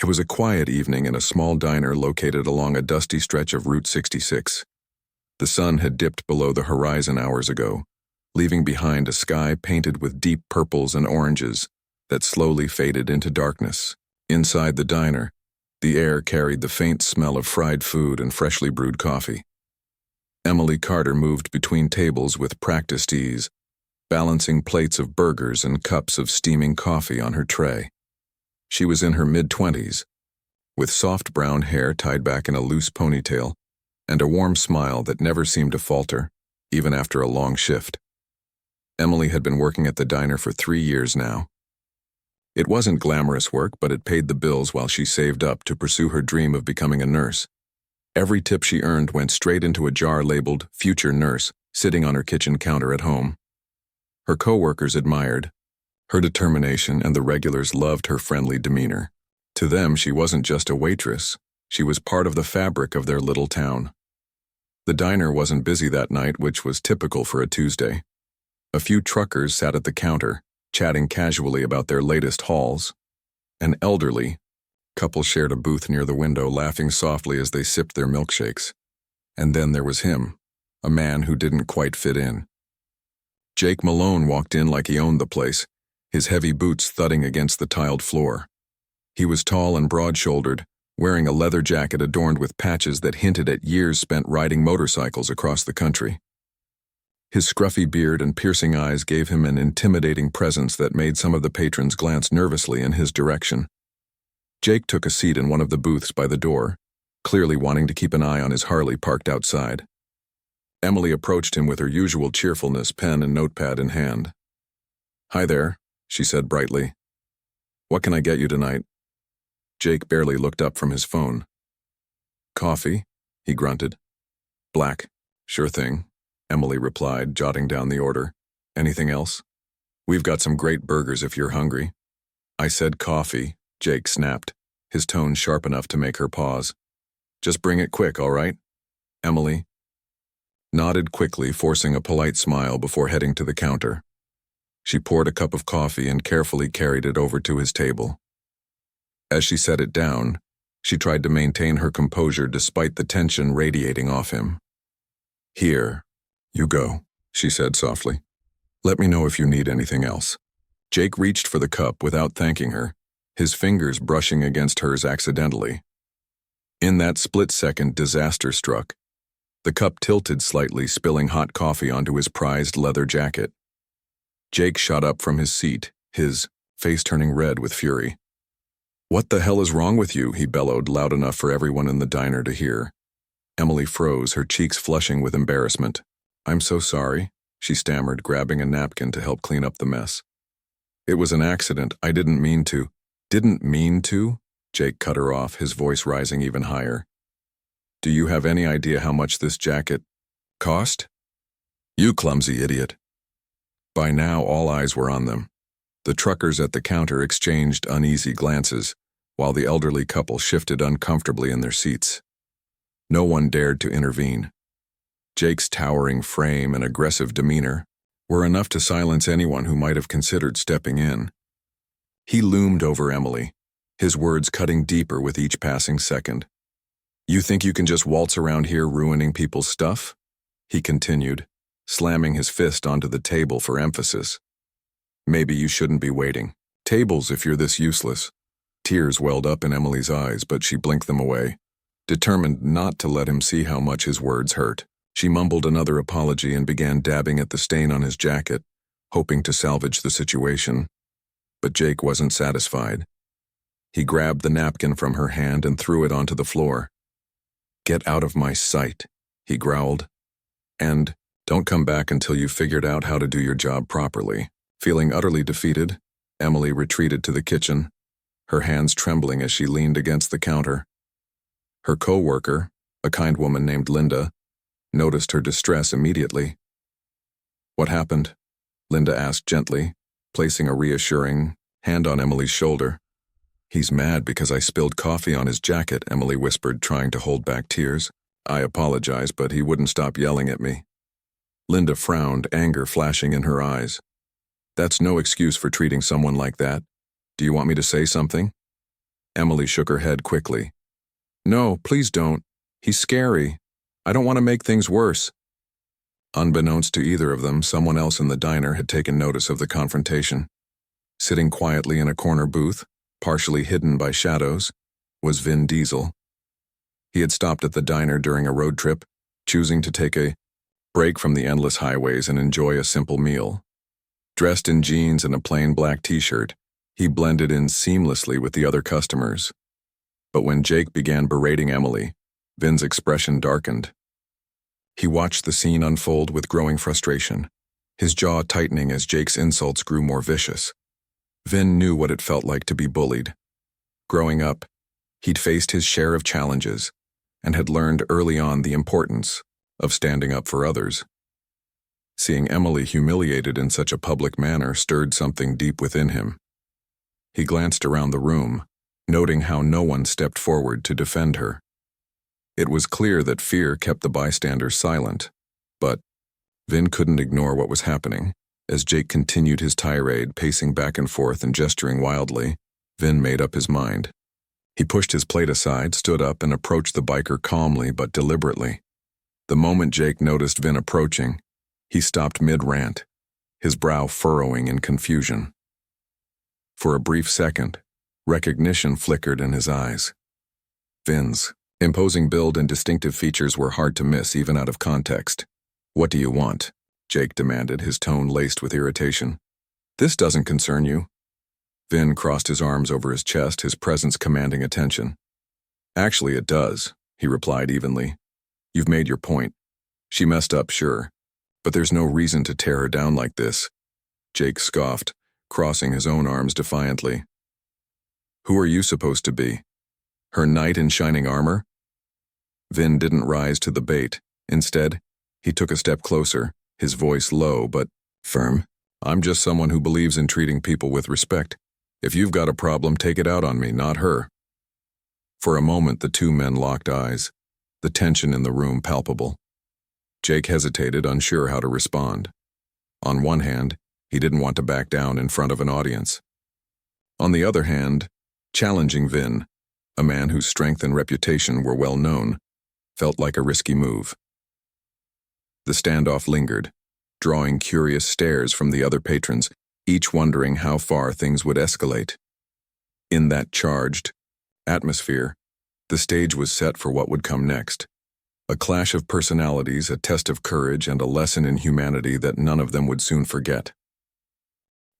It was a quiet evening in a small diner located along a dusty stretch of Route 66. The sun had dipped below the horizon hours ago, leaving behind a sky painted with deep purples and oranges that slowly faded into darkness. Inside the diner, the air carried the faint smell of fried food and freshly brewed coffee. Emily Carter moved between tables with practiced ease, balancing plates of burgers and cups of steaming coffee on her tray. She was in her mid-20s, with soft brown hair tied back in a loose ponytail and a warm smile that never seemed to falter, even after a long shift. Emily had been working at the diner for 3 years now. It wasn't glamorous work, but it paid the bills while she saved up to pursue her dream of becoming a nurse. Every tip she earned went straight into a jar labeled "Future Nurse" sitting on her kitchen counter at home. Her co-workers admired her determination, and the regulars loved her friendly demeanor. To them, she wasn't just a waitress. She was part of the fabric of their little town. The diner wasn't busy that night, which was typical for a Tuesday. A few truckers sat at the counter, chatting casually about their latest hauls. An elderly couple shared a booth near the window, laughing softly as they sipped their milkshakes. And then there was him, a man who didn't quite fit in. Jake Malone walked in like he owned the place, his heavy boots thudding against the tiled floor. He was tall and broad-shouldered, wearing a leather jacket adorned with patches that hinted at years spent riding motorcycles across the country. His scruffy beard and piercing eyes gave him an intimidating presence that made some of the patrons glance nervously in his direction. Jake took a seat in one of the booths by the door, clearly wanting to keep an eye on his Harley parked outside. Emily approached him with her usual cheerfulness, pen and notepad in hand. "Hi there," she said brightly. "What can I get you tonight?" Jake barely looked up from his phone. "Coffee," he grunted. "Black." "Sure thing," Emily replied, jotting down the order. "Anything else?" "We've got some great burgers if you're hungry." "I said coffee," Jake snapped, his tone sharp enough to make her pause. "Just bring it quick, all right?" Emily nodded quickly, forcing a polite smile before heading to the counter. She poured a cup of coffee and carefully carried it over to his table. As she set it down, she tried to maintain her composure despite the tension radiating off him. "Here, you go," she said softly. "Let me know if you need anything else." Jake reached for the cup without thanking her, his fingers brushing against hers accidentally. In that split second, disaster struck. The cup tilted slightly, spilling hot coffee onto his prized leather jacket. Jake shot up from his seat, his face turning red with fury. "What the hell is wrong with you?" he bellowed, loud enough for everyone in the diner to hear. Emily froze, her cheeks flushing with embarrassment. "I'm so sorry," she stammered, grabbing a napkin to help clean up the mess. "It was an accident. I didn't mean to." "Didn't mean to?" Jake cut her off, his voice rising even higher. "Do you have any idea how much this jacket cost?" "You clumsy idiot." By now, all eyes were on them. The truckers at the counter exchanged uneasy glances, while the elderly couple shifted uncomfortably in their seats. No one dared to intervene. Jake's towering frame and aggressive demeanor were enough to silence anyone who might have considered stepping in. He loomed over Emily, his words cutting deeper with each passing second. "You think you can just waltz around here ruining people's stuff?" he continued, slamming his fist onto the table for emphasis. "Maybe you shouldn't be waiting tables if you're this useless." Tears welled up in Emily's eyes, but she blinked them away, determined not to let him see how much his words hurt. She mumbled another apology and began dabbing at the stain on his jacket, hoping to salvage the situation. But Jake wasn't satisfied. He grabbed the napkin from her hand and threw it onto the floor. "Get out of my sight," he growled. "And don't come back until you've figured out how to do your job properly." Feeling utterly defeated, Emily retreated to the kitchen, her hands trembling as she leaned against the counter. Her co-worker, a kind woman named Linda, noticed her distress immediately. "What happened?" Linda asked gently, placing a reassuring hand on Emily's shoulder. "He's mad because I spilled coffee on his jacket," Emily whispered, trying to hold back tears. "I apologize, but he wouldn't stop yelling at me." Linda frowned, anger flashing in her eyes. "That's no excuse for treating someone like that. Do you want me to say something?" Emily shook her head quickly. No, please don't. He's scary. I don't want to make things worse. Unbeknownst to either of them, someone else in the diner had taken notice of the confrontation. Sitting quietly in a corner booth, partially hidden by shadows, was Vin Diesel. He had stopped at the diner during a road trip, choosing to take a break from the endless highways and enjoy a simple meal. Dressed in jeans and a plain black t-shirt, he blended in seamlessly with the other customers. But when Jake began berating Emily, Vin's expression darkened. He watched the scene unfold with growing frustration, his jaw tightening as Jake's insults grew more vicious. Vin knew what it felt like to be bullied. Growing up, he'd faced his share of challenges and had learned early on the importance of standing up for others. Seeing Emily humiliated in such a public manner stirred something deep within him. He glanced around the room, noting how no one stepped forward to defend her. It was clear that fear kept the bystanders silent, but Vin couldn't ignore what was happening. As Jake continued his tirade, pacing back and forth and gesturing wildly, Vin made up his mind. He pushed his plate aside, stood up, and approached the biker calmly but deliberately. The moment Jake noticed Vin approaching, he stopped mid-rant, his brow furrowing in confusion. For a brief second, recognition flickered in his eyes. Vin's imposing build and distinctive features were hard to miss even out of context. What do you want? Jake demanded, his tone laced with irritation. This doesn't concern you. Vin crossed his arms over his chest, his presence commanding attention. Actually, it does, he replied evenly. You've made your point. She messed up, sure, but there's no reason to tear her down like this. Jake scoffed, crossing his own arms defiantly. Who are you supposed to be? Her knight in shining armor? Vin didn't rise to the bait. Instead, he took a step closer, his voice low but firm. I'm just someone who believes in treating people with respect. If you've got a problem, take it out on me, not her. For a moment, the two men locked eyes, the tension in the room palpable. Jake hesitated, unsure how to respond. On one hand, he didn't want to back down in front of an audience. On the other hand, challenging Vin, a man whose strength and reputation were well known, felt like a risky move. The standoff lingered, drawing curious stares from the other patrons, each wondering how far things would escalate. In that charged atmosphere, the stage was set for what would come next. A clash of personalities, a test of courage, and a lesson in humanity that none of them would soon forget.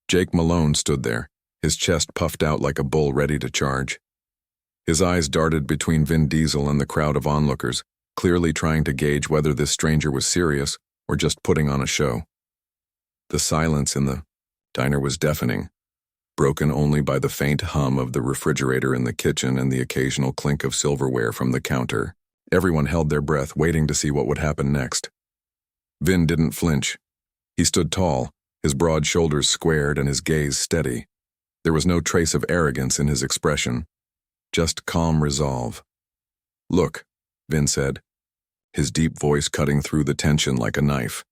Jake Malone stood there, his chest puffed out like a bull ready to charge. His eyes darted between Vin Diesel and the crowd of onlookers, clearly trying to gauge whether this stranger was serious or just putting on a show. The silence in the diner was deafening, broken only by the faint hum of the refrigerator in the kitchen and the occasional clink of silverware from the counter. Everyone held their breath, waiting to see what would happen next. Vin didn't flinch. He stood tall, his broad shoulders squared and his gaze steady. There was no trace of arrogance in his expression, just calm resolve. Look, Vin said, his deep voice cutting through the tension like a knife.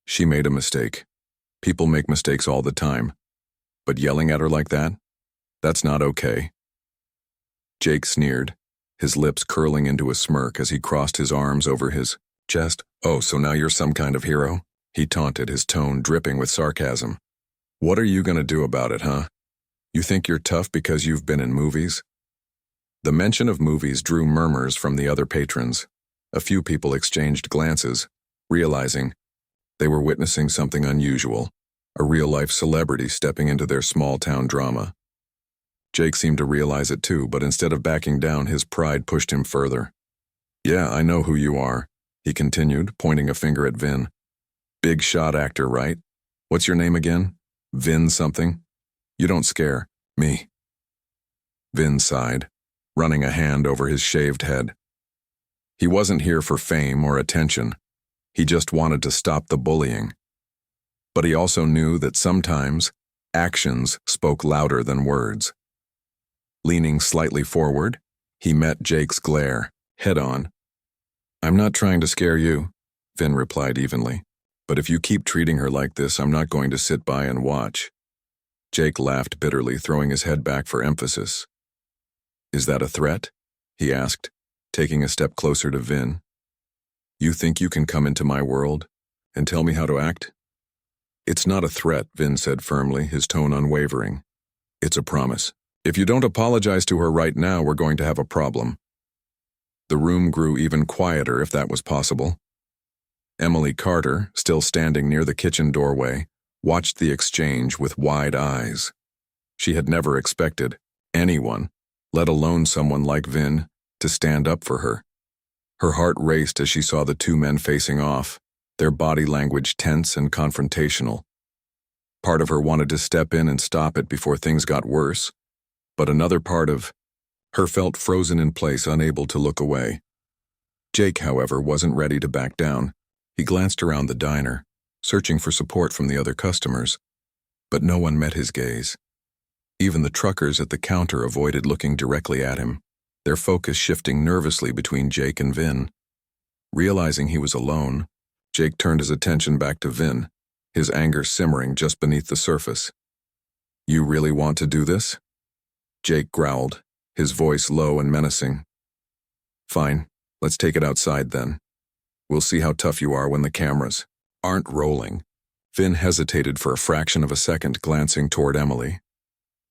She made a mistake. People make mistakes all the time. But yelling at her like that? That's not okay. Jake sneered, his lips curling into a smirk as he crossed his arms over his chest. Oh, so now you're some kind of hero? He taunted, his tone dripping with sarcasm. What are you gonna do about it, huh? You think you're tough because you've been in movies? The mention of movies drew murmurs from the other patrons. A few people exchanged glances, realizing they were witnessing something unusual, a real-life celebrity stepping into their small-town drama. Jake seemed to realize it too, but instead of backing down, his pride pushed him further. Yeah, I know who you are, he continued, pointing a finger at Vin. Big shot actor, right? What's your name again? Vin something? You don't scare me. Vin sighed, running a hand over his shaved head. He wasn't here for fame or attention. He just wanted to stop the bullying. But he also knew that sometimes actions spoke louder than words. Leaning slightly forward, he met Jake's glare, head-on. I'm not trying to scare you, Vin replied evenly. But if you keep treating her like this, I'm not going to sit by and watch. Jake laughed bitterly, throwing his head back for emphasis. Is that a threat? He asked, taking a step closer to Vin. You think you can come into my world and tell me how to act? It's not a threat, Vin said firmly, his tone unwavering. It's a promise. If you don't apologize to her right now, we're going to have a problem. The room grew even quieter, if that was possible. Emily Carter, still standing near the kitchen doorway, watched the exchange with wide eyes. She had never expected anyone, let alone someone like Vin, to stand up for her. Her heart raced as she saw the two men facing off, their body language tense and confrontational. Part of her wanted to step in and stop it before things got worse, but another part of her felt frozen in place, unable to look away. Jake, however, wasn't ready to back down. He glanced around the diner, searching for support from the other customers, but no one met his gaze. Even the truckers at the counter avoided looking directly at him, their focus shifting nervously between Jake and Vin. Realizing he was alone, Jake turned his attention back to Vin, his anger simmering just beneath the surface. You really want to do this? Jake growled, his voice low and menacing. Fine, let's take it outside then. We'll see how tough you are when the cameras aren't rolling. Vin hesitated for a fraction of a second, glancing toward Emily.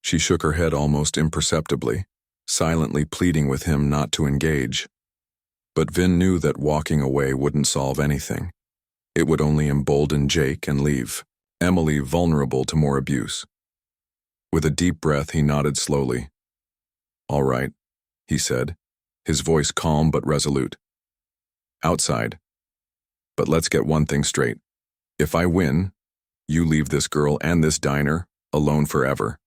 She shook her head almost imperceptibly, silently pleading with him not to engage. But Vin knew that walking away wouldn't solve anything. It would only embolden Jake and leave Emily vulnerable to more abuse. With a deep breath, he nodded slowly. All right, he said, his voice calm but resolute. Outside. But let's get one thing straight. If I win, you leave this girl and this diner alone forever.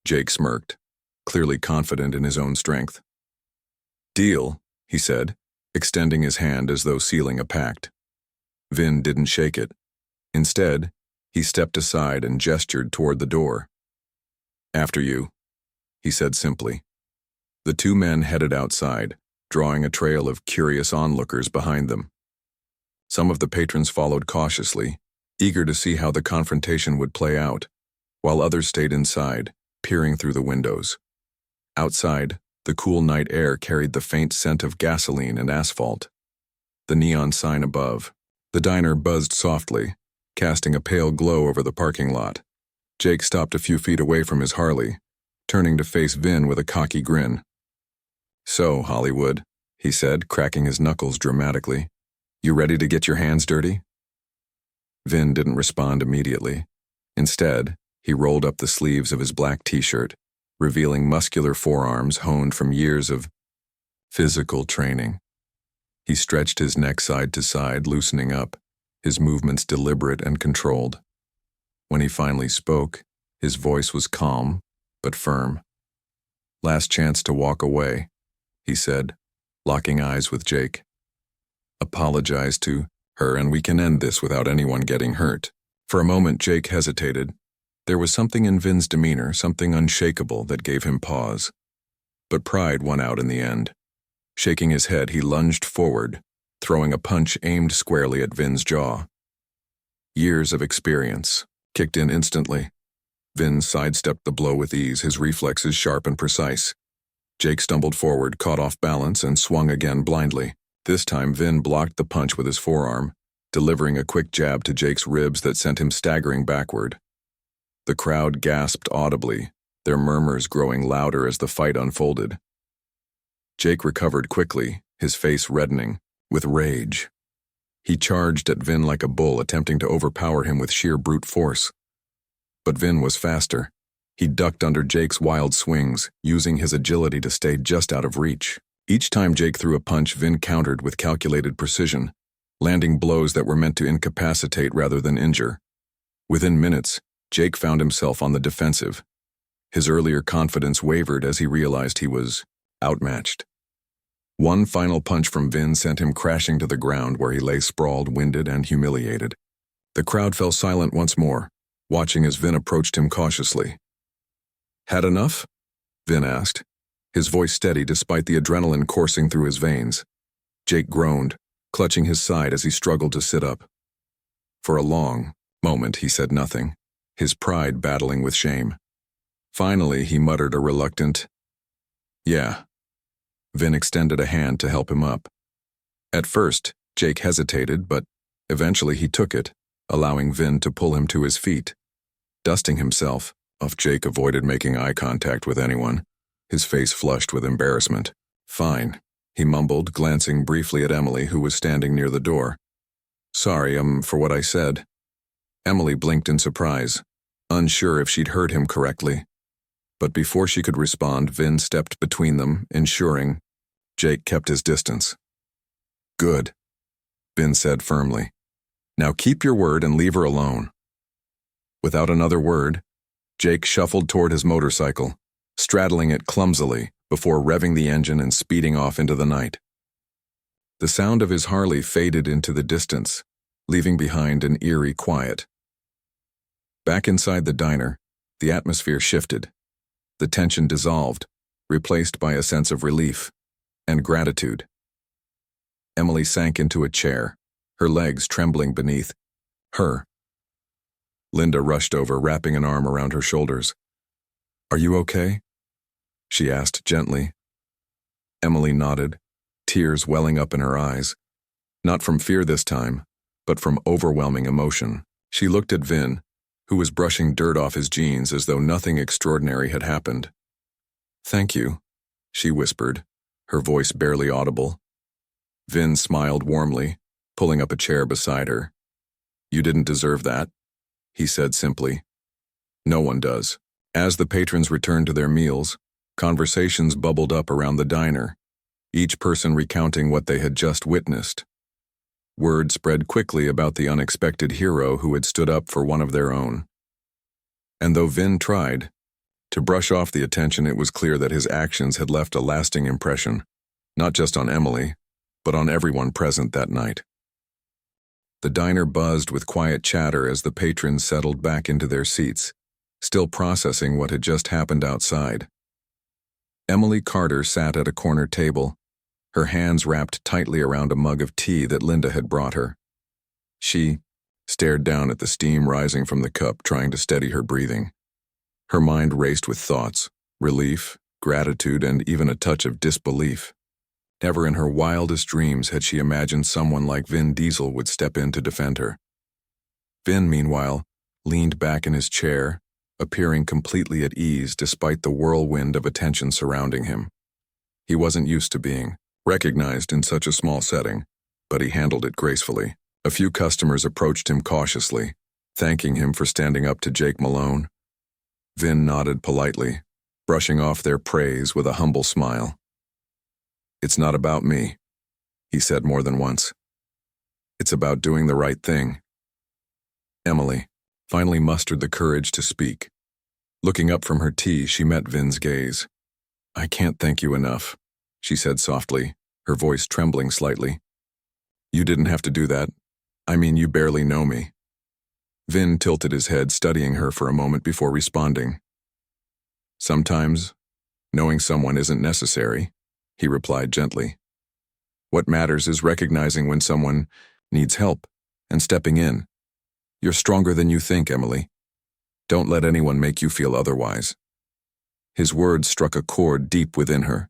Jake smirked, clearly confident in his own strength. Deal, he said, extending his hand as though sealing a pact. Vin didn't shake it. Instead, he stepped aside and gestured toward the door. After you, he said simply. The two men headed outside, drawing a trail of curious onlookers behind them. Some of the patrons followed cautiously, eager to see how the confrontation would play out, while others stayed inside, peering through the windows. Outside, the cool night air carried the faint scent of gasoline and asphalt. The neon sign above, the diner buzzed softly, casting a pale glow over the parking lot. Jake stopped a few feet away from his Harley, turning to face Vin with a cocky grin. So, Hollywood, he said, cracking his knuckles dramatically. You ready to get your hands dirty? Vin didn't respond immediately. Instead, he rolled up the sleeves of his black t-shirt, revealing muscular forearms honed from years of physical training. He stretched his neck side to side, loosening up, his movements deliberate and controlled. When he finally spoke, his voice was calm, but firm. Last chance to walk away, he said, locking eyes with Jake. Apologize to her and we can end this without anyone getting hurt. For a moment, Jake hesitated. There was something in Vin's demeanor, something unshakable that gave him pause. But pride won out in the end. Shaking his head, he lunged forward, throwing a punch aimed squarely at Vin's jaw. Years of experience kicked in instantly. Vin sidestepped the blow with ease, his reflexes sharp and precise. Jake stumbled forward, caught off balance, and swung again blindly. This time, Vin blocked the punch with his forearm, delivering a quick jab to Jake's ribs that sent him staggering backward. The crowd gasped audibly, their murmurs growing louder as the fight unfolded. Jake recovered quickly, his face reddening with rage. He charged at Vin like a bull, attempting to overpower him with sheer brute force. But Vin was faster. He ducked under Jake's wild swings, using his agility to stay just out of reach. Each time Jake threw a punch, Vin countered with calculated precision, landing blows that were meant to incapacitate rather than injure. Within minutes, Jake found himself on the defensive. His earlier confidence wavered as he realized he was outmatched. One final punch from Vin sent him crashing to the ground where he lay sprawled, winded, and humiliated. The crowd fell silent once more, watching as Vin approached him cautiously. Had enough? Vin asked, his voice steady despite the adrenaline coursing through his veins. Jake groaned, clutching his side as he struggled to sit up. For a long moment he said nothing, his pride battling with shame. Finally he muttered a reluctant, Yeah. Vin extended a hand to help him up. At first, Jake hesitated, but eventually he took it, allowing Vin to pull him to his feet. Dusting himself off, Jake avoided making eye contact with anyone, his face flushed with embarrassment. Fine, he mumbled, glancing briefly at Emily, who was standing near the door. Sorry, for what I said. Emily blinked in surprise, unsure if she'd heard him correctly. But before she could respond, Vin stepped between them, ensuring Jake kept his distance. Good, Vin said firmly. Now keep your word and leave her alone. Without another word, Jake shuffled toward his motorcycle, straddling it clumsily before revving the engine and speeding off into the night. The sound of his Harley faded into the distance, leaving behind an eerie quiet. Back inside the diner, the atmosphere shifted. The tension dissolved, replaced by a sense of relief and gratitude. Emily sank into a chair, her legs trembling beneath her. Linda rushed over, wrapping an arm around her shoulders. Are you okay? She asked gently. Emily nodded, tears welling up in her eyes. Not from fear this time, but from overwhelming emotion. She looked at Vin, who was brushing dirt off his jeans as though nothing extraordinary had happened. Thank you, she whispered, her voice barely audible. Vin smiled warmly, pulling up a chair beside her. You didn't deserve that, he said simply. No one does. As the patrons returned to their meals, conversations bubbled up around the diner, each person recounting what they had just witnessed. Word spread quickly about the unexpected hero who had stood up for one of their own. And though Vin tried to brush off the attention, it was clear that his actions had left a lasting impression, not just on Emily, but on everyone present that night. The diner buzzed with quiet chatter as the patrons settled back into their seats, still processing what had just happened outside. Emily Carter sat at a corner table, her hands wrapped tightly around a mug of tea that Linda had brought her. She stared down at the steam rising from the cup, trying to steady her breathing. Her mind raced with thoughts, relief, gratitude, and even a touch of disbelief. Never in her wildest dreams had she imagined someone like Vin Diesel would step in to defend her. Vin, meanwhile, leaned back in his chair, appearing completely at ease despite the whirlwind of attention surrounding him. He wasn't used to being recognized in such a small setting, but he handled it gracefully. A few customers approached him cautiously, thanking him for standing up to Jake Malone. Vin nodded politely, brushing off their praise with a humble smile. It's not about me, he said more than once. It's about doing the right thing. Emily finally mustered the courage to speak. Looking up from her tea, she met Vin's gaze. I can't thank you enough, she said softly, her voice trembling slightly. You didn't have to do that. I mean, you barely know me. Vin tilted his head, studying her for a moment before responding. Sometimes, knowing someone isn't necessary, he replied gently. What matters is recognizing when someone needs help and stepping in. You're stronger than you think, Emily. Don't let anyone make you feel otherwise. His words struck a chord deep within her.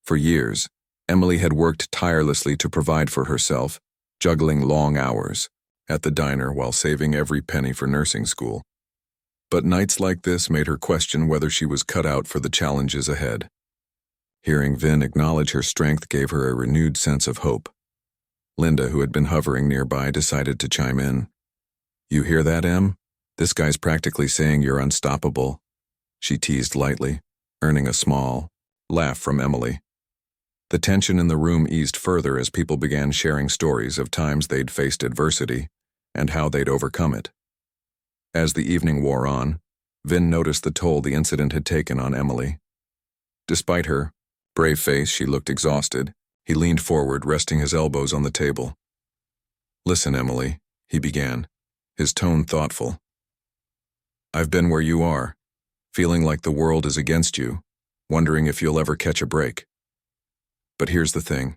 For years, Emily had worked tirelessly to provide for herself, juggling long hours at the diner while saving every penny for nursing school. But nights like this made her question whether she was cut out for the challenges ahead. Hearing Vin acknowledge her strength gave her a renewed sense of hope. Linda, who had been hovering nearby, decided to chime in. You hear that, Em? This guy's practically saying you're unstoppable, she teased lightly, earning a small laugh from Emily. The tension in the room eased further as people began sharing stories of times they'd faced adversity and how they'd overcome it. As the evening wore on, Vin noticed the toll the incident had taken on Emily. Despite her brave face, she looked exhausted. He leaned forward, resting his elbows on the table. Listen, Emily, he began, his tone thoughtful. I've been where you are, feeling like the world is against you, wondering if you'll ever catch a break. But here's the thing.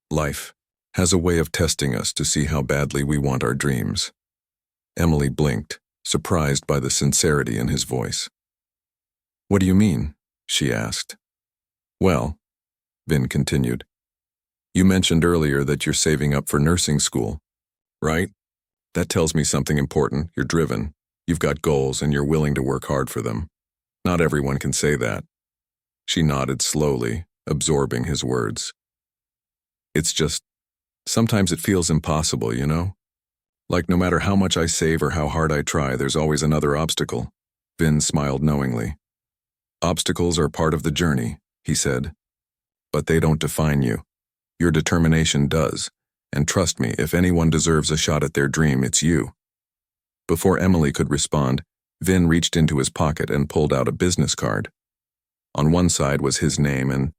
Life has a way of testing us to see how badly we want our dreams. Emily blinked, surprised by the sincerity in his voice. What do you mean? She asked. Well, Vin continued, you mentioned earlier that you're saving up for nursing school, right? That tells me something important. You're driven, you've got goals, and you're willing to work hard for them. Not everyone can say that. She nodded slowly, absorbing his words. It's just, sometimes it feels impossible, you know? Like no matter how much I save or how hard I try, there's always another obstacle. Vin smiled knowingly. Obstacles are part of the journey, he said. But they don't define you. Your determination does. And trust me, if anyone deserves a shot at their dream, it's you. Before Emily could respond, Vin reached into his pocket and pulled out a business card. On one side was his name and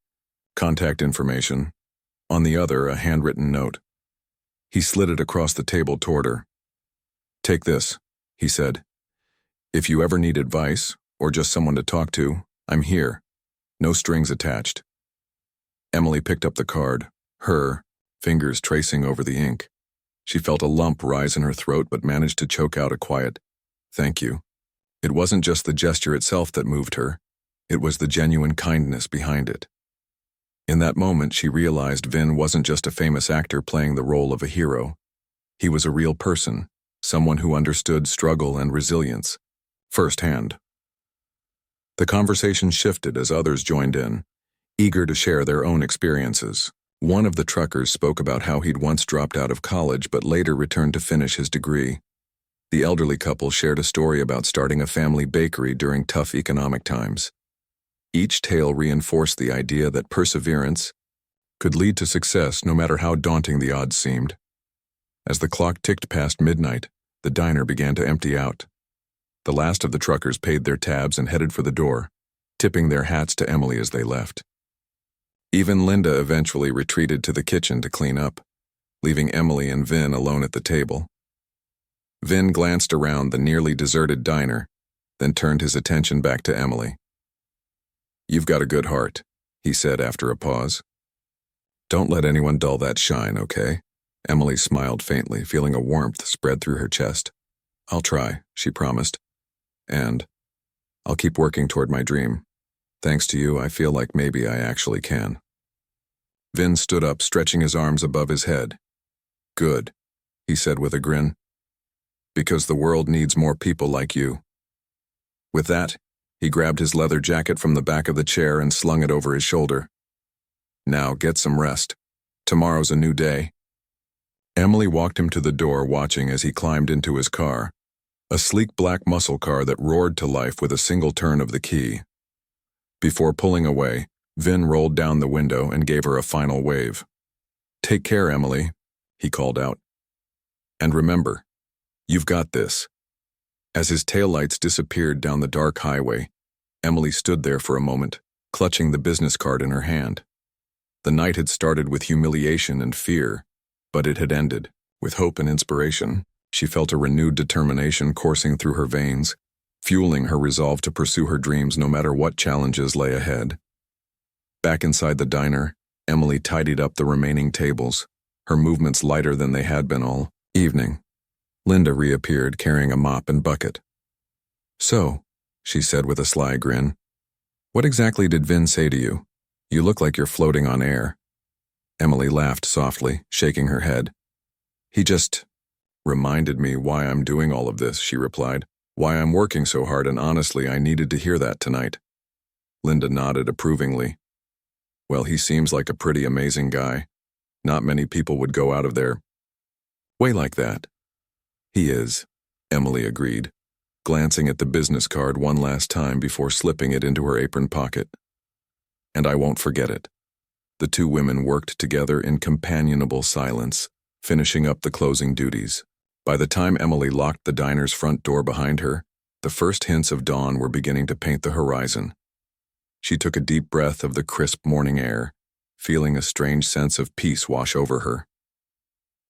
contact information. On the other, a handwritten note. He slid it across the table toward her. Take this, he said. If you ever need advice, or just someone to talk to, I'm here. No strings attached. Emily picked up the card, her fingers tracing over the ink. She felt a lump rise in her throat but managed to choke out a quiet, thank you. It wasn't just the gesture itself that moved her. It was the genuine kindness behind it. In that moment, she realized Vin wasn't just a famous actor playing the role of a hero. He was a real person, someone who understood struggle and resilience, firsthand. The conversation shifted as others joined in, eager to share their own experiences. One of the truckers spoke about how he'd once dropped out of college but later returned to finish his degree. The elderly couple shared a story about starting a family bakery during tough economic times. Each tale reinforced the idea that perseverance could lead to success no matter how daunting the odds seemed. As the clock ticked past midnight, the diner began to empty out. The last of the truckers paid their tabs and headed for the door, tipping their hats to Emily as they left. Even Linda eventually retreated to the kitchen to clean up, leaving Emily and Vin alone at the table. Vin glanced around the nearly deserted diner, then turned his attention back to Emily. You've got a good heart, he said after a pause. Don't let anyone dull that shine, okay? Emily smiled faintly, feeling a warmth spread through her chest. I'll try, she promised. And I'll keep working toward my dream. Thanks to you, I feel like maybe I actually can. Vin stood up, stretching his arms above his head. Good, he said with a grin. Because the world needs more people like you. With that, he grabbed his leather jacket from the back of the chair and slung it over his shoulder. Now get some rest. Tomorrow's a new day. Emily walked him to the door, watching as he climbed into his car, a sleek black muscle car that roared to life with a single turn of the key. Before pulling away, Vin rolled down the window and gave her a final wave. Take care, Emily, he called out. And remember, you've got this. As his taillights disappeared down the dark highway, Emily stood there for a moment, clutching the business card in her hand. The night had started with humiliation and fear, but it had ended with hope and inspiration. She felt a renewed determination coursing through her veins, fueling her resolve to pursue her dreams no matter what challenges lay ahead. Back inside the diner, Emily tidied up the remaining tables, her movements lighter than they had been all evening. Linda reappeared carrying a mop and bucket. So, she said with a sly grin, what exactly did Vin say to you? You look like you're floating on air. Emily laughed softly, shaking her head. He just reminded me why I'm doing all of this, she replied. Why I'm working so hard, and honestly, I needed to hear that tonight. Linda nodded approvingly. Well, he seems like a pretty amazing guy. Not many people would go out of their way like that. He is, Emily agreed, glancing at the business card one last time before slipping it into her apron pocket. And I won't forget it. The two women worked together in companionable silence, finishing up the closing duties. By the time Emily locked the diner's front door behind her, the first hints of dawn were beginning to paint the horizon. She took a deep breath of the crisp morning air, feeling a strange sense of peace wash over her.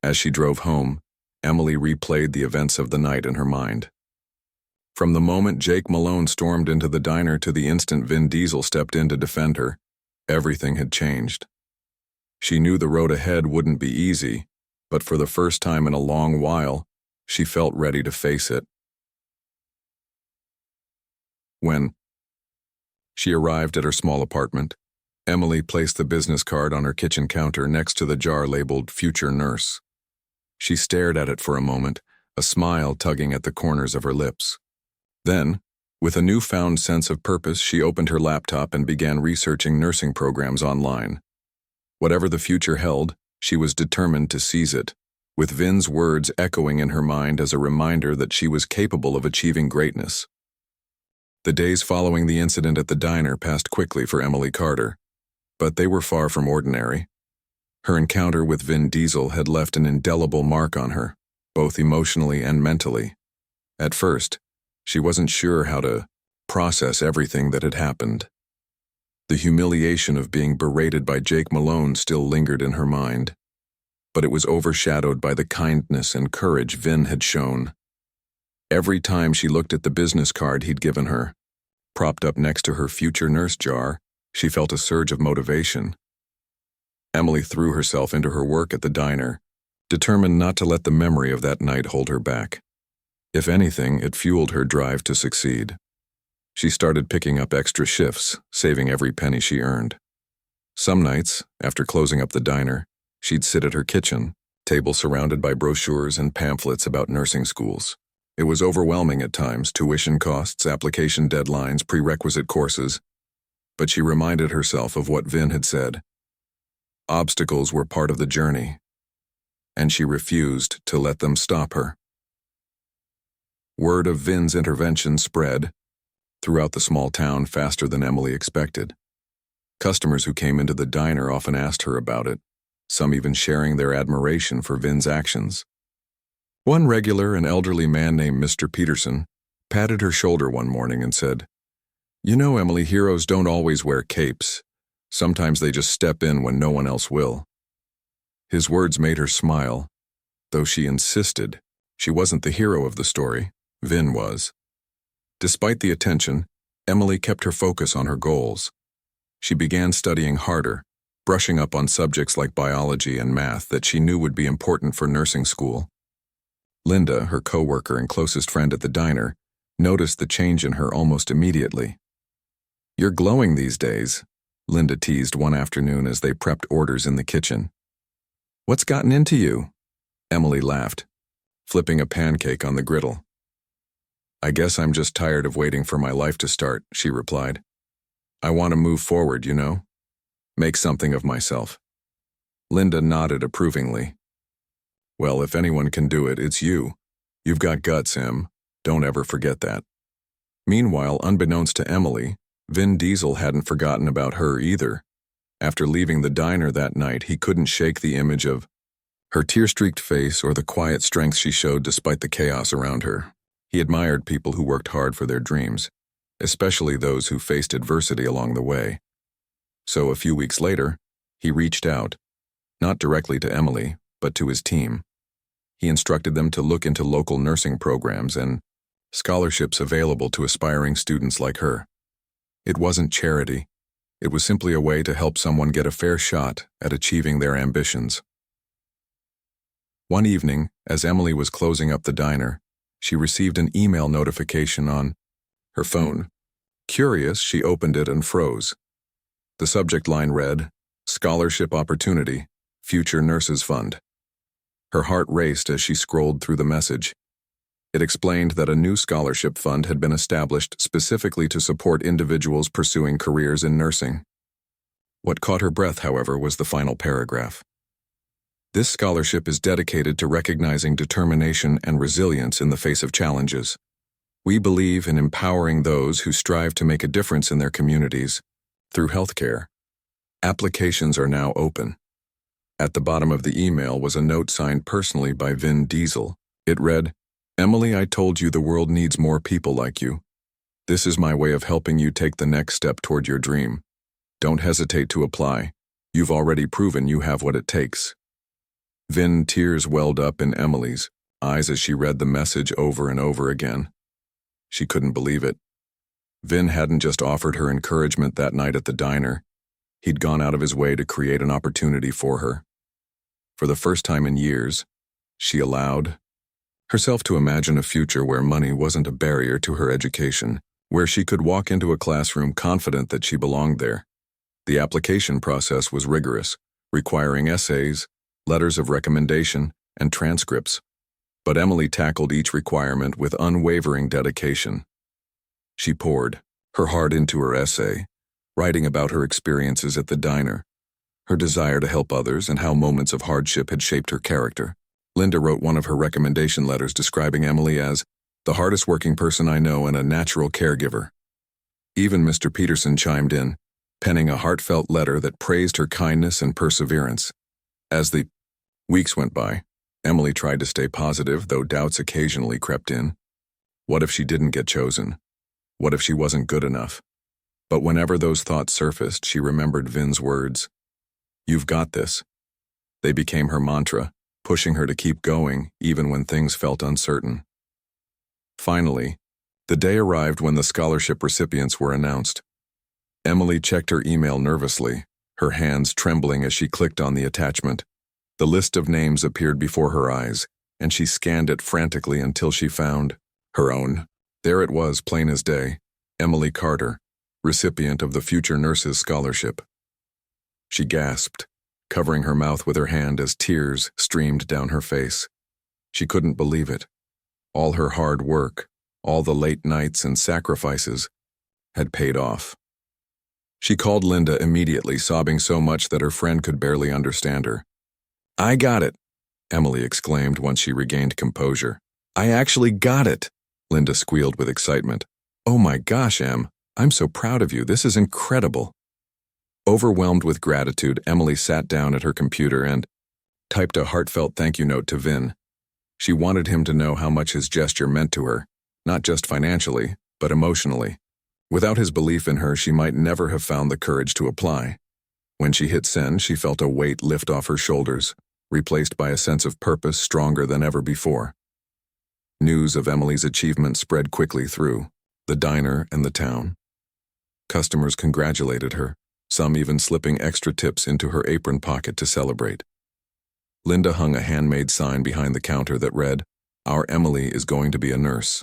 As she drove home, Emily replayed the events of the night in her mind. From the moment Jake Malone stormed into the diner to the instant Vin Diesel stepped in to defend her, everything had changed. She knew the road ahead wouldn't be easy, but for the first time in a long while, she felt ready to face it. When she arrived at her small apartment, Emily placed the business card on her kitchen counter next to the jar labeled Future Nurse. She stared at it for a moment, a smile tugging at the corners of her lips. Then, with a newfound sense of purpose, she opened her laptop and began researching nursing programs online. Whatever the future held, she was determined to seize it, with Vin's words echoing in her mind as a reminder that she was capable of achieving greatness. The days following the incident at the diner passed quickly for Emily Carter, but they were far from ordinary. Her encounter with Vin Diesel had left an indelible mark on her, both emotionally and mentally. At first, she wasn't sure how to process everything that had happened. The humiliation of being berated by Jake Malone still lingered in her mind, but it was overshadowed by the kindness and courage Vin had shown. Every time she looked at the business card he'd given her, propped up next to her future nurse jar, she felt a surge of motivation. Emily threw herself into her work at the diner, determined not to let the memory of that night hold her back. If anything, it fueled her drive to succeed. She started picking up extra shifts, saving every penny she earned. Some nights, after closing up the diner, she'd sit at her kitchen, table surrounded by brochures and pamphlets about nursing schools. It was overwhelming at times, tuition costs, application deadlines, prerequisite courses, but she reminded herself of what Vin had said. Obstacles were part of the journey, and she refused to let them stop her. Word of Vin's intervention spread throughout the small town faster than Emily expected. Customers who came into the diner often asked her about it, some even sharing their admiration for Vin's actions. One regular, an elderly man named Mr. Peterson, patted her shoulder one morning and said, "You know, Emily, heroes don't always wear capes. Sometimes they just step in when no one else will." His words made her smile, though she insisted she wasn't the hero of the story. Vin was. Despite the attention, Emily kept her focus on her goals. She began studying harder, brushing up on subjects like biology and math that she knew would be important for nursing school. Linda, her coworker and closest friend at the diner, noticed the change in her almost immediately. "You're glowing these days," Linda teased one afternoon as they prepped orders in the kitchen. "What's gotten into you?" Emily laughed, flipping a pancake on the griddle. "I guess I'm just tired of waiting for my life to start," she replied. "I want to move forward, you know? Make something of myself." Linda nodded approvingly. "Well, if anyone can do it, it's you. You've got guts, Em. Don't ever forget that." Meanwhile, unbeknownst to Emily, Vin Diesel hadn't forgotten about her either. After leaving the diner that night, he couldn't shake the image of her tear-streaked face or the quiet strength she showed despite the chaos around her. He admired people who worked hard for their dreams, especially those who faced adversity along the way. So a few weeks later, he reached out, not directly to Emily, but to his team. He instructed them to look into local nursing programs and scholarships available to aspiring students like her. It wasn't charity. It was simply a way to help someone get a fair shot at achieving their ambitions. One evening, as Emily was closing up the diner, she received an email notification on her phone. Curious, she opened it and froze. The subject line read, "Scholarship Opportunity, Future Nurses Fund." Her heart raced as she scrolled through the message. It explained that a new scholarship fund had been established specifically to support individuals pursuing careers in nursing. What caught her breath, however, was the final paragraph. "This scholarship is dedicated to recognizing determination and resilience in the face of challenges. We believe in empowering those who strive to make a difference in their communities through healthcare. Applications are now open." At the bottom of the email was a note signed personally by Vin Diesel. It read, "Emily, I told you the world needs more people like you. This is my way of helping you take the next step toward your dream. Don't hesitate to apply. You've already proven you have what it takes." Vin, tears welled up in Emily's eyes as she read the message over and over again. She couldn't believe it. Vin hadn't just offered her encouragement that night at the diner. He'd gone out of his way to create an opportunity for her. For the first time in years, she allowed herself to imagine a future where money wasn't a barrier to her education, where she could walk into a classroom confident that she belonged there. The application process was rigorous, requiring essays, letters of recommendation, and transcripts. But Emily tackled each requirement with unwavering dedication. She poured her heart into her essay, writing about her experiences at the diner, her desire to help others, and how moments of hardship had shaped her character. Linda wrote one of her recommendation letters describing Emily as the hardest working person I know and a natural caregiver. Even Mr. Peterson chimed in, penning a heartfelt letter that praised her kindness and perseverance. As the weeks went by, Emily tried to stay positive, though doubts occasionally crept in. What if she didn't get chosen? What if she wasn't good enough? But whenever those thoughts surfaced, she remembered Vin's words. "You've got this." They became her mantra, pushing her to keep going even when things felt uncertain. Finally, the day arrived when the scholarship recipients were announced. Emily checked her email nervously, her hands trembling as she clicked on the attachment. The list of names appeared before her eyes, and she scanned it frantically until she found her own. There it was, plain as day, Emily Carter, recipient of the Future Nurses Scholarship. She gasped, covering her mouth with her hand as tears streamed down her face. She couldn't believe it. All her hard work, all the late nights and sacrifices, had paid off. She called Linda immediately, sobbing so much that her friend could barely understand her. "I got it," Emily exclaimed once she regained composure. "I actually got it," Linda squealed with excitement. "Oh my gosh, Em, I'm so proud of you. This is incredible." Overwhelmed with gratitude, Emily sat down at her computer and typed a heartfelt thank you note to Vin. She wanted him to know how much his gesture meant to her, not just financially, but emotionally. Without his belief in her, she might never have found the courage to apply. When she hit send, she felt a weight lift off her shoulders, replaced by a sense of purpose stronger than ever before. News of Emily's achievement spread quickly through the diner and the town. Customers congratulated her, some even slipping extra tips into her apron pocket to celebrate. Linda hung a handmade sign behind the counter that read, "Our Emily is going to be a nurse."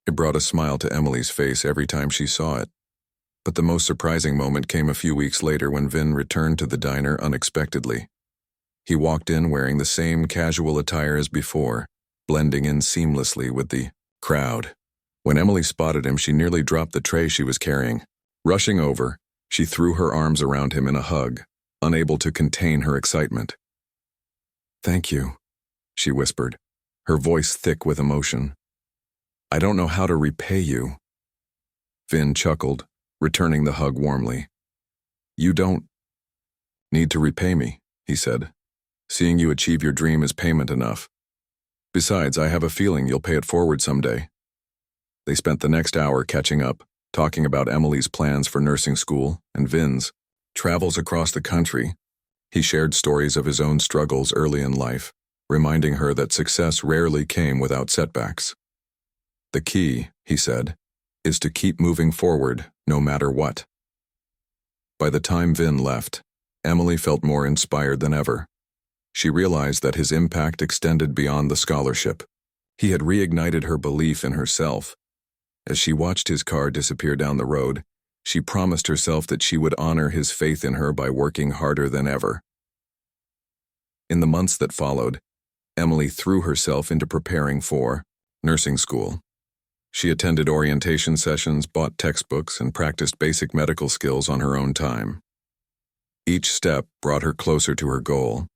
It brought a smile to Emily's face every time she saw it. But the most surprising moment came a few weeks later when Vin returned to the diner unexpectedly. He walked in wearing the same casual attire as before, blending in seamlessly with the crowd. When Emily spotted him, she nearly dropped the tray she was carrying. Rushing over, she threw her arms around him in a hug, unable to contain her excitement. "Thank you," she whispered, her voice thick with emotion. "I don't know how to repay you." Vin chuckled, returning the hug warmly. "You don't need to repay me," he said. "Seeing you achieve your dream is payment enough. Besides, I have a feeling you'll pay it forward someday." They spent the next hour catching up, talking about Emily's plans for nursing school and Vin's travels across the country. He shared stories of his own struggles early in life, reminding her that success rarely came without setbacks. "The key," he said, "is to keep moving forward, no matter what." By the time Vin left, Emily felt more inspired than ever. She realized that his impact extended beyond the scholarship. He had reignited her belief in herself. As she watched his car disappear down the road, she promised herself that she would honor his faith in her by working harder than ever. In the months that followed, Emily threw herself into preparing for nursing school. She attended orientation sessions, bought textbooks, and practiced basic medical skills on her own time. Each step brought her closer to her goal,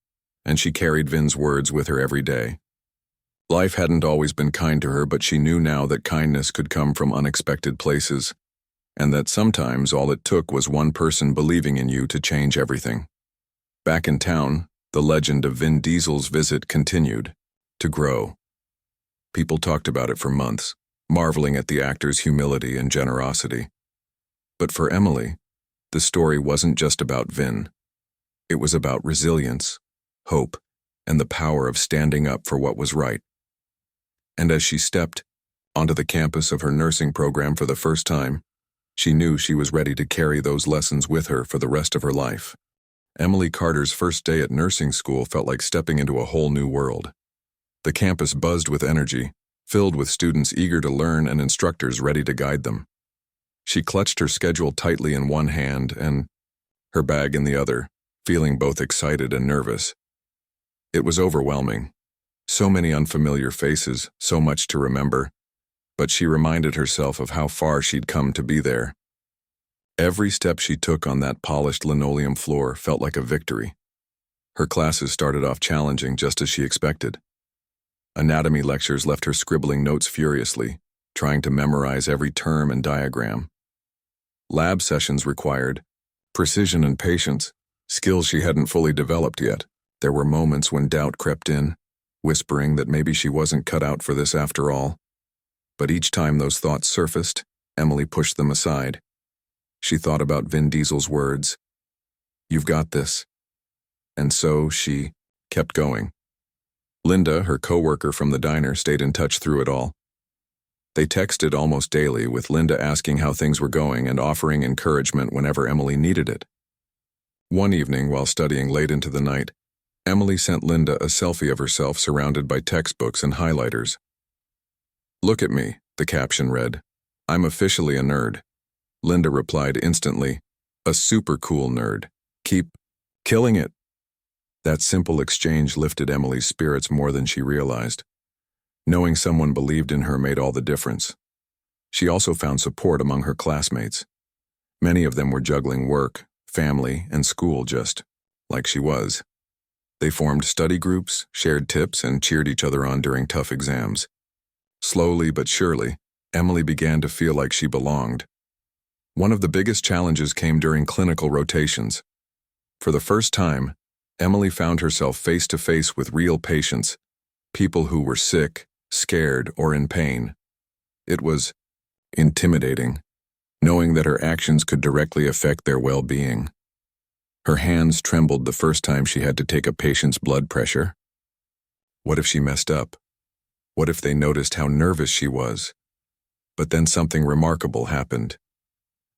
and she carried Vin's words with her every day. Life hadn't always been kind to her, but she knew now that kindness could come from unexpected places, and that sometimes all it took was one person believing in you to change everything. Back in town, the legend of Vin Diesel's visit continued to grow. People talked about it for months, marveling at the actor's humility and generosity. But for Emily, the story wasn't just about Vin. It was about resilience, hope, and the power of standing up for what was right. And as she stepped onto the campus of her nursing program for the first time, she knew she was ready to carry those lessons with her for the rest of her life. Emily Carter's first day at nursing school felt like stepping into a whole new world. The campus buzzed with energy, filled with students eager to learn and instructors ready to guide them. She clutched her schedule tightly in one hand and her bag in the other, feeling both excited and nervous. It was overwhelming. So many unfamiliar faces, so much to remember, but she reminded herself of how far she'd come to be there. Every step she took on that polished linoleum floor felt like a victory. Her classes started off challenging just as she expected. Anatomy lectures left her scribbling notes furiously, trying to memorize every term and diagram. Lab sessions required precision and patience, skills she hadn't fully developed yet. There were moments when doubt crept in, whispering that maybe she wasn't cut out for this after all. But each time those thoughts surfaced, Emily pushed them aside. She thought about Vin Diesel's words, "You've got this." And so she kept going. Linda, her coworker from the diner, stayed in touch through it all. They texted almost daily, with Linda asking how things were going and offering encouragement whenever Emily needed it. One evening, while studying late into the night, Emily sent Linda a selfie of herself surrounded by textbooks and highlighters. "Look at me," the caption read. "I'm officially a nerd." Linda replied instantly, "A super cool nerd. Keep killing it." That simple exchange lifted Emily's spirits more than she realized. Knowing someone believed in her made all the difference. She also found support among her classmates. Many of them were juggling work, family, and school just like she was. They formed study groups, shared tips, and cheered each other on during tough exams. Slowly but surely, Emily began to feel like she belonged. One of the biggest challenges came during clinical rotations. For the first time, Emily found herself face to face with real patients, people who were sick, scared, or in pain. It was intimidating, knowing that her actions could directly affect their well-being. Her hands trembled the first time she had to take a patient's blood pressure. What if she messed up? What if they noticed how nervous she was? But then something remarkable happened.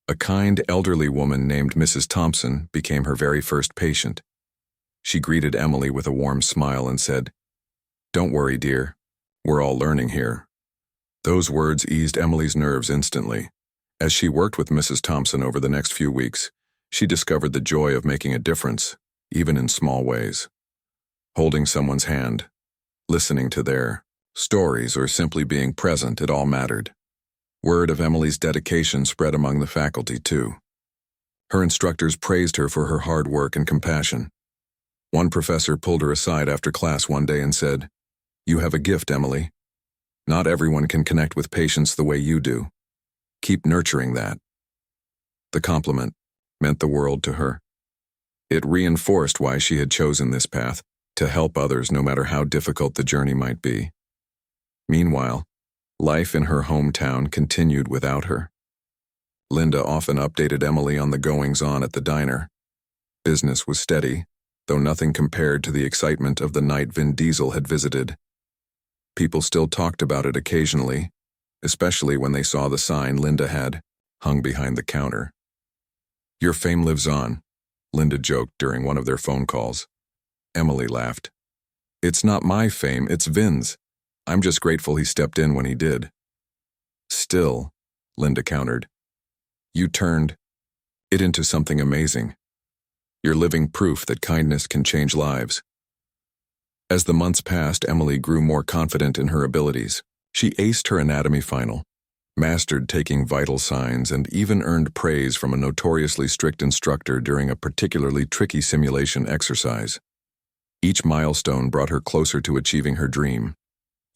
A kind, elderly woman named Mrs. Thompson became her very first patient. She greeted Emily with a warm smile and said, "Don't worry, dear. We're all learning here." Those words eased Emily's nerves instantly. As she worked with Mrs. Thompson over the next few weeks, she discovered the joy of making a difference, even in small ways. Holding someone's hand, listening to their stories, or simply being present, it all mattered. Word of Emily's dedication spread among the faculty, too. Her instructors praised her for her hard work and compassion. One professor pulled her aside after class one day and said, "You have a gift, Emily. Not everyone can connect with patients the way you do. Keep nurturing that." The compliment meant the world to her. It reinforced why she had chosen this path, to help others no matter how difficult the journey might be. Meanwhile, life in her hometown continued without her. Linda often updated Emily on the goings-on at the diner. Business was steady, though nothing compared to the excitement of the night Vin Diesel had visited. People still talked about it occasionally, especially when they saw the sign Linda had hung behind the counter. "Your fame lives on," Linda joked during one of their phone calls. Emily laughed. "It's not my fame, it's Vin's. I'm just grateful he stepped in when he did." "Still," Linda countered, "you turned it into something amazing. You're living proof that kindness can change lives." As the months passed, Emily grew more confident in her abilities. She aced her anatomy final, mastered taking vital signs, and even earned praise from a notoriously strict instructor during a particularly tricky simulation exercise. Each milestone brought her closer to achieving her dream.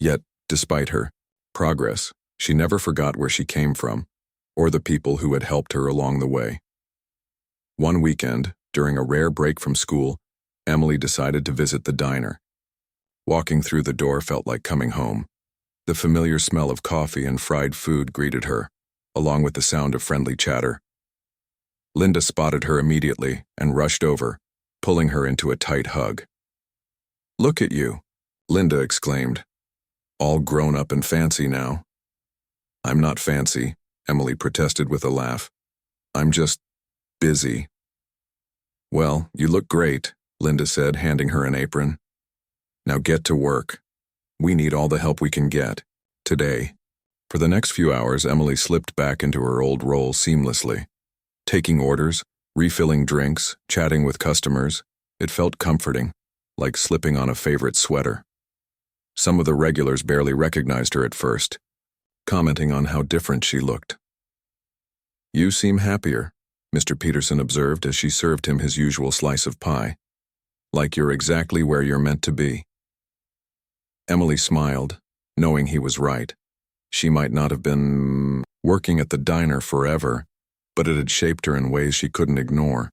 Yet, despite her progress, she never forgot where she came from, or the people who had helped her along the way. One weekend, during a rare break from school, Emily decided to visit the diner. Walking through the door felt like coming home. The familiar smell of coffee and fried food greeted her, along with the sound of friendly chatter. Linda spotted her immediately and rushed over, pulling her into a tight hug. "Look at you," Linda exclaimed. "All grown up and fancy now." "I'm not fancy," Emily protested with a laugh. "I'm just busy." "Well, you look great," Linda said, handing her an apron. "Now get to work. We need all the help we can get, today." For the next few hours, Emily slipped back into her old role seamlessly, taking orders, Refilling drinks, chatting with customers, it felt comforting, like slipping on a favorite sweater. Some of the regulars barely recognized her at first, commenting on how different she looked. "You seem happier," Mr. Peterson observed as she served him his usual slice of pie. "Like you're exactly where you're meant to be." Emily smiled, knowing he was right. She might not have been working at the diner forever, but it had shaped her in ways she couldn't ignore.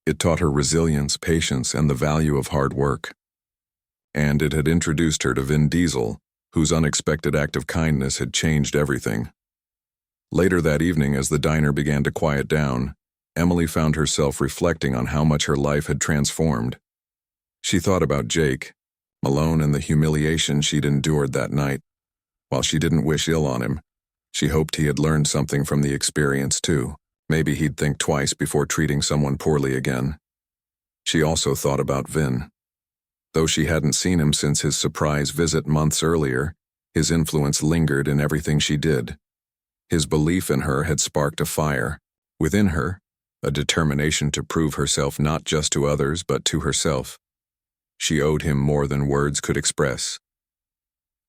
It taught her resilience, patience, and the value of hard work. And it had introduced her to Vin Diesel, whose unexpected act of kindness had changed everything. Later that evening, as the diner began to quiet down, Emily found herself reflecting on how much her life had transformed. She thought about Jake, Malone, and the humiliation she'd endured that night. While she didn't wish ill on him, she hoped he had learned something from the experience too. Maybe he'd think twice before treating someone poorly again. She also thought about Vin. Though she hadn't seen him since his surprise visit months earlier, his influence lingered in everything she did. His belief in her had sparked a fire within her, a determination to prove herself not just to others but to herself. She owed him more than words could express.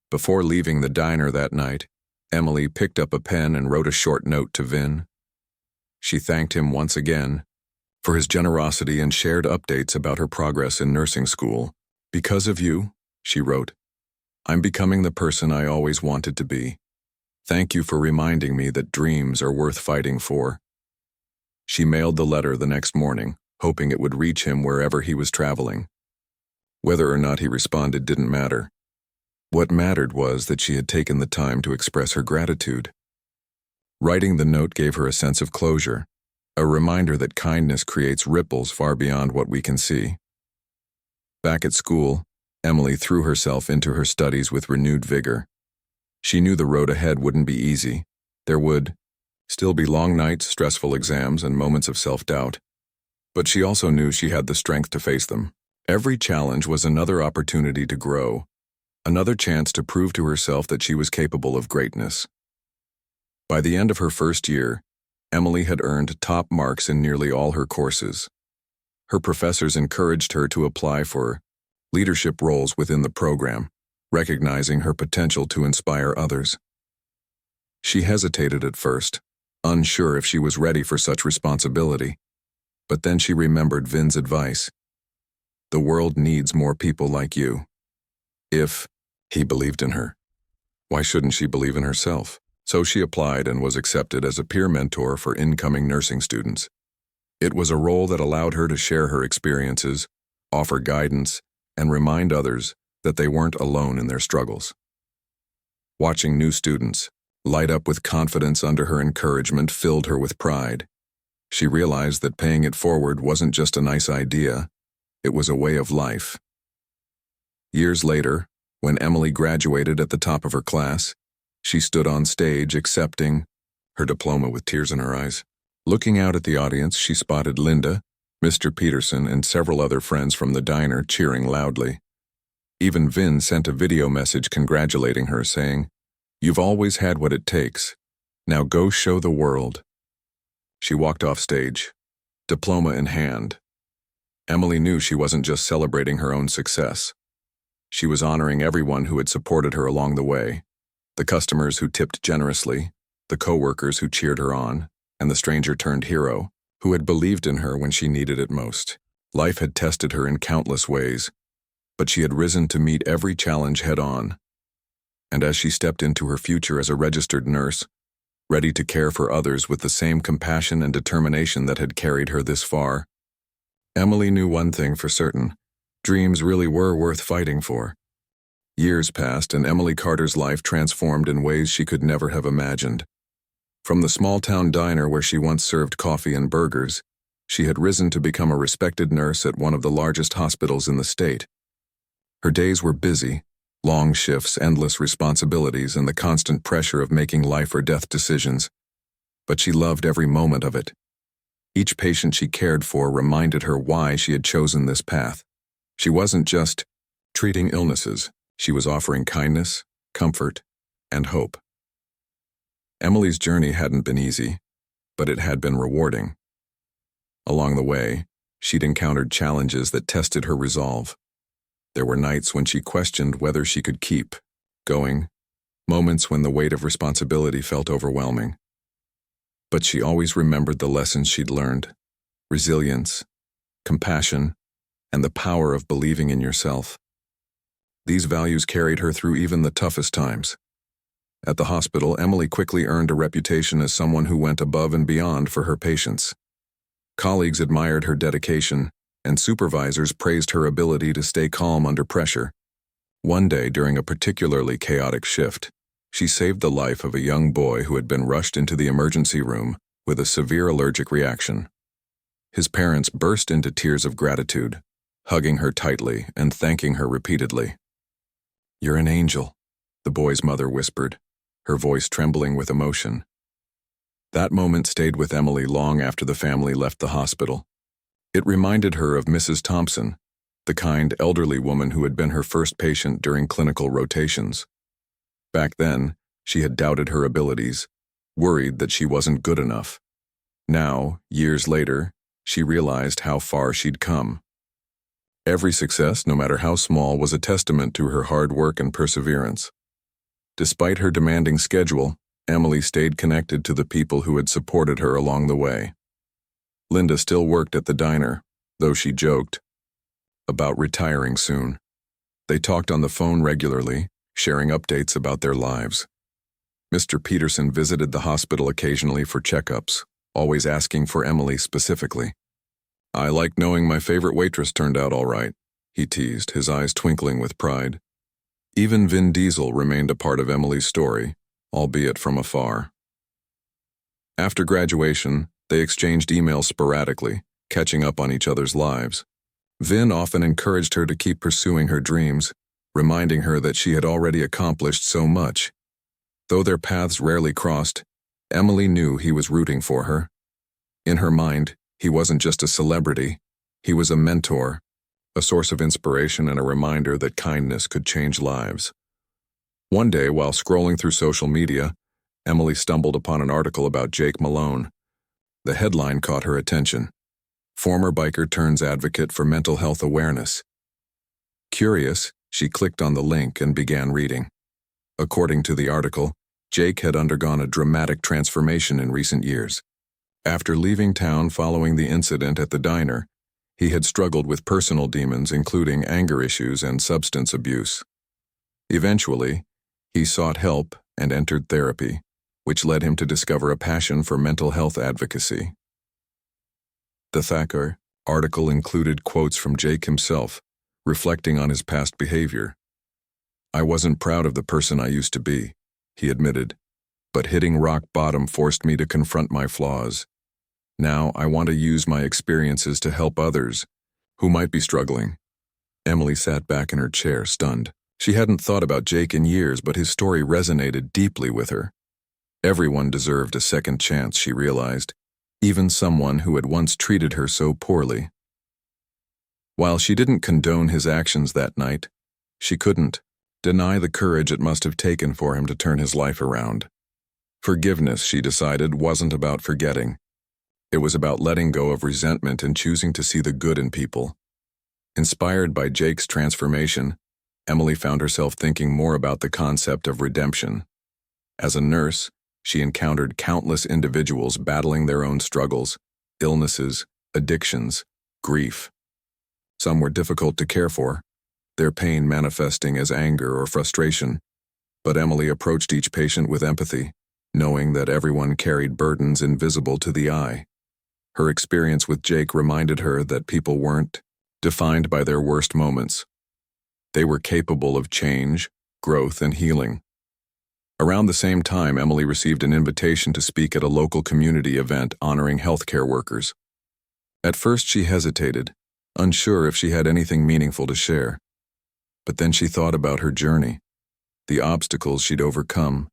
Before leaving the diner that night, Emily picked up a pen and wrote a short note to Vin. She thanked him once again for his generosity and shared updates about her progress in nursing school. "Because of you," she wrote, "I'm becoming the person I always wanted to be. Thank you for reminding me that dreams are worth fighting for." She mailed the letter the next morning, hoping it would reach him wherever he was traveling. Whether or not he responded didn't matter. What mattered was that she had taken the time to express her gratitude. Writing the note gave her a sense of closure, a reminder that kindness creates ripples far beyond what we can see. Back at school, Emily threw herself into her studies with renewed vigor. She knew the road ahead wouldn't be easy. There would still be long nights, stressful exams, and moments of self-doubt. But she also knew she had the strength to face them. Every challenge was another opportunity to grow, another chance to prove to herself that she was capable of greatness. By the end of her first year, Emily had earned top marks in nearly all her courses. Her professors encouraged her to apply for leadership roles within the program, recognizing her potential to inspire others. She hesitated at first, unsure if she was ready for such responsibility. But then she remembered Vin's advice. "The world needs more people like you." If he believed in her, why shouldn't she believe in herself? So she applied and was accepted as a peer mentor for incoming nursing students. It was a role that allowed her to share her experiences, offer guidance, and remind others that they weren't alone in their struggles. Watching new students light up with confidence under her encouragement filled her with pride. She realized that paying it forward wasn't just a nice idea, it was a way of life. Years later, when Emily graduated at the top of her class, she stood on stage accepting her diploma with tears in her eyes. Looking out at the audience, she spotted Linda, Mr. Peterson, and several other friends from the diner cheering loudly. Even Vin sent a video message congratulating her, saying, "You've always had what it takes. Now go show the world." She walked off stage, diploma in hand. Emily knew she wasn't just celebrating her own success. She was honoring everyone who had supported her along the way. The customers who tipped generously, the coworkers who cheered her on, and the stranger-turned hero who had believed in her when she needed it most. Life had tested her in countless ways, but she had risen to meet every challenge head-on. And as she stepped into her future as a registered nurse, ready to care for others with the same compassion and determination that had carried her this far, Emily knew one thing for certain: dreams really were worth fighting for. Years passed, and Emily Carter's life transformed in ways she could never have imagined. From the small-town diner where she once served coffee and burgers, she had risen to become a respected nurse at one of the largest hospitals in the state. Her days were busy, long shifts, endless responsibilities, and the constant pressure of making life-or-death decisions. But she loved every moment of it. Each patient she cared for reminded her why she had chosen this path. She wasn't just treating illnesses, she was offering kindness, comfort, and hope. Emily's journey hadn't been easy, but it had been rewarding. Along the way, she'd encountered challenges that tested her resolve. There were nights when she questioned whether she could keep going, moments when the weight of responsibility felt overwhelming. But she always remembered the lessons she'd learned: resilience, compassion, and the power of believing in yourself. These values carried her through even the toughest times. At the hospital, Emily quickly earned a reputation as someone who went above and beyond for her patients. Colleagues admired her dedication, and supervisors praised her ability to stay calm under pressure. One day, during a particularly chaotic shift, she saved the life of a young boy who had been rushed into the emergency room with a severe allergic reaction. His parents burst into tears of gratitude, hugging her tightly and thanking her repeatedly. "You're an angel," the boy's mother whispered, her voice trembling with emotion. That moment stayed with Emily long after the family left the hospital. It reminded her of Mrs. Thompson, the kind, elderly woman who had been her first patient during clinical rotations. Back then, she had doubted her abilities, worried that she wasn't good enough. Now, years later, she realized how far she'd come. Every success, no matter how small, was a testament to her hard work and perseverance. Despite her demanding schedule, Emily stayed connected to the people who had supported her along the way. Linda still worked at the diner, though she joked about retiring soon. They talked on the phone regularly, sharing updates about their lives. Mr. Peterson visited the hospital occasionally for checkups, always asking for Emily specifically. "I like knowing my favorite waitress turned out all right," he teased, his eyes twinkling with pride. Even Vin Diesel remained a part of Emily's story, albeit from afar. After graduation, they exchanged emails sporadically, catching up on each other's lives. Vin often encouraged her to keep pursuing her dreams, reminding her that she had already accomplished so much. Though their paths rarely crossed, Emily knew he was rooting for her. In her mind, he wasn't just a celebrity, he was a mentor, a source of inspiration and a reminder that kindness could change lives. One day, while scrolling through social media, Emily stumbled upon an article about Jake Malone. The headline caught her attention: "Former biker turns advocate for mental health awareness." Curious, she clicked on the link and began reading. According to the article, Jake had undergone a dramatic transformation in recent years. After leaving town following the incident at the diner, he had struggled with personal demons, including anger issues and substance abuse. Eventually, he sought help and entered therapy, which led him to discover a passion for mental health advocacy. The Thacker article included quotes from Jake himself, reflecting on his past behavior. "I wasn't proud of the person I used to be," he admitted, "but hitting rock bottom forced me to confront my flaws. Now I want to use my experiences to help others who might be struggling." Emily sat back in her chair, stunned. She hadn't thought about Jake in years, but his story resonated deeply with her. Everyone deserved a second chance, she realized, even someone who had once treated her so poorly. While she didn't condone his actions that night, she couldn't deny the courage it must have taken for him to turn his life around. Forgiveness, she decided, wasn't about forgetting. It was about letting go of resentment and choosing to see the good in people. Inspired by Jake's transformation, Emily found herself thinking more about the concept of redemption. As a nurse, she encountered countless individuals battling their own struggles, illnesses, addictions, grief. Some were difficult to care for, their pain manifesting as anger or frustration, but Emily approached each patient with empathy, knowing that everyone carried burdens invisible to the eye. Her experience with Jake reminded her that people weren't defined by their worst moments. They were capable of change, growth, and healing. Around the same time, Emily received an invitation to speak at a local community event honoring healthcare workers. At first she hesitated, unsure if she had anything meaningful to share. But then she thought about her journey, the obstacles she'd overcome,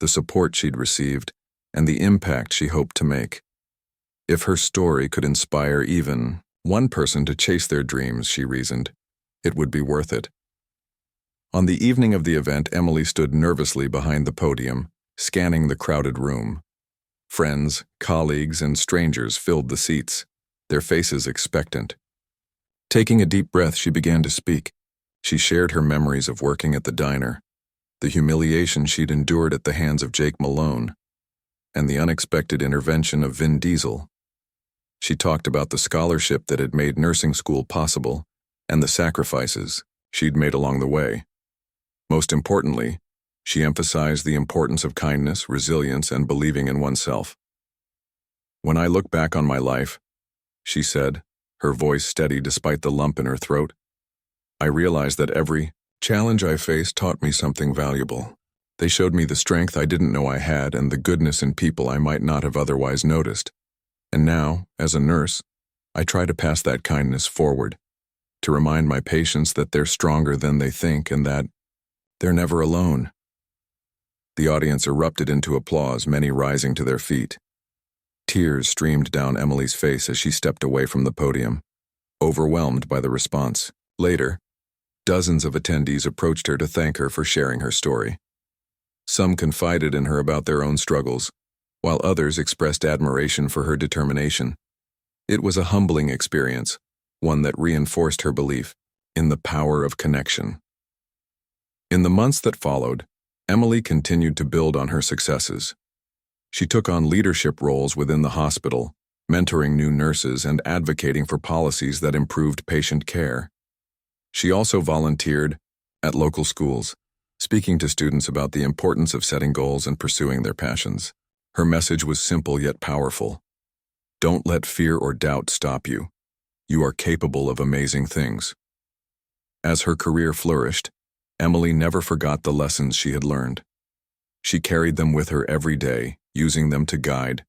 the support she'd received, and the impact she hoped to make. If her story could inspire even one person to chase their dreams, she reasoned, it would be worth it. On the evening of the event, Emily stood nervously behind the podium, scanning the crowded room. Friends, colleagues, and strangers filled the seats, their faces expectant. Taking a deep breath, she began to speak. She shared her memories of working at the diner, the humiliation she'd endured at the hands of Jake Malone, and the unexpected intervention of Vin Diesel. She talked about the scholarship that had made nursing school possible and the sacrifices she'd made along the way. Most importantly, she emphasized the importance of kindness, resilience, and believing in oneself. "When I look back on my life," she said, her voice steady despite the lump in her throat, "I realize that every challenge I faced taught me something valuable. They showed me the strength I didn't know I had and the goodness in people I might not have otherwise noticed. And now, as a nurse, I try to pass that kindness forward, to remind my patients that they're stronger than they think and that they're never alone." The audience erupted into applause, many rising to their feet. Tears streamed down Emily's face as she stepped away from the podium, overwhelmed by the response. Later, dozens of attendees approached her to thank her for sharing her story. Some confided in her about their own struggles, while others expressed admiration for her determination. It was a humbling experience, one that reinforced her belief in the power of connection. In the months that followed, Emily continued to build on her successes. She took on leadership roles within the hospital, mentoring new nurses and advocating for policies that improved patient care. She also volunteered at local schools, speaking to students about the importance of setting goals and pursuing their passions. Her message was simple yet powerful. Don't let fear or doubt stop you. You are capable of amazing things. As her career flourished, Emily never forgot the lessons she had learned. She carried them with her every day, using them to guide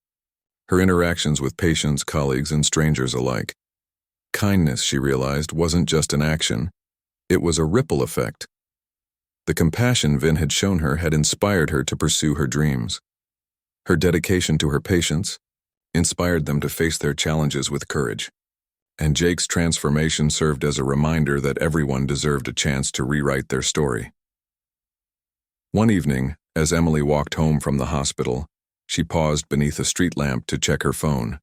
her interactions with patients, colleagues, and strangers alike. Kindness, she realized, wasn't just an action. It was a ripple effect. The compassion Vin had shown her had inspired her to pursue her dreams. Her dedication to her patients inspired them to face their challenges with courage. And Jake's transformation served as a reminder that everyone deserved a chance to rewrite their story. One evening, as Emily walked home from the hospital, she paused beneath a street lamp to check her phone.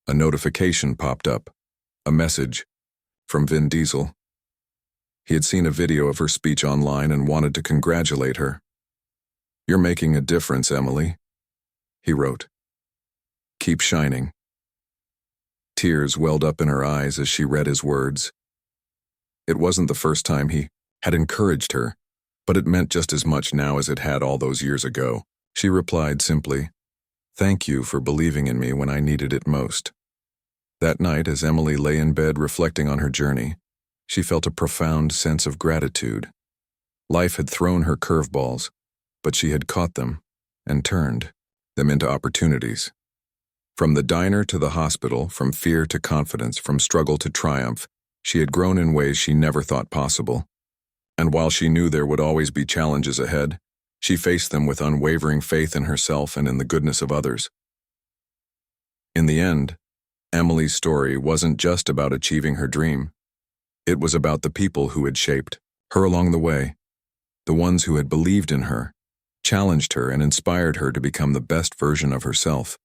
A notification popped up, a message from Vin Diesel. He had seen a video of her speech online and wanted to congratulate her. "You're making a difference, Emily," he wrote. "Keep shining." Tears welled up in her eyes as she read his words. It wasn't the first time he had encouraged her, but it meant just as much now as it had all those years ago. She replied simply, "Thank you for believing in me when I needed it most." That night, as Emily lay in bed reflecting on her journey, she felt a profound sense of gratitude. Life had thrown her curveballs, but she had caught them and turned them into opportunities. From the diner to the hospital, from fear to confidence, from struggle to triumph, she had grown in ways she never thought possible. And while she knew there would always be challenges ahead, she faced them with unwavering faith in herself and in the goodness of others. In the end, Emily's story wasn't just about achieving her dream. It was about the people who had shaped her along the way, the ones who had believed in her, challenged her, and inspired her to become the best version of herself.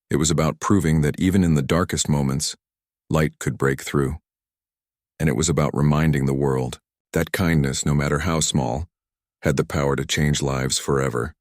It was about proving that even in the darkest moments, light could break through. And it was about reminding the world that kindness, no matter how small, had the power to change lives forever.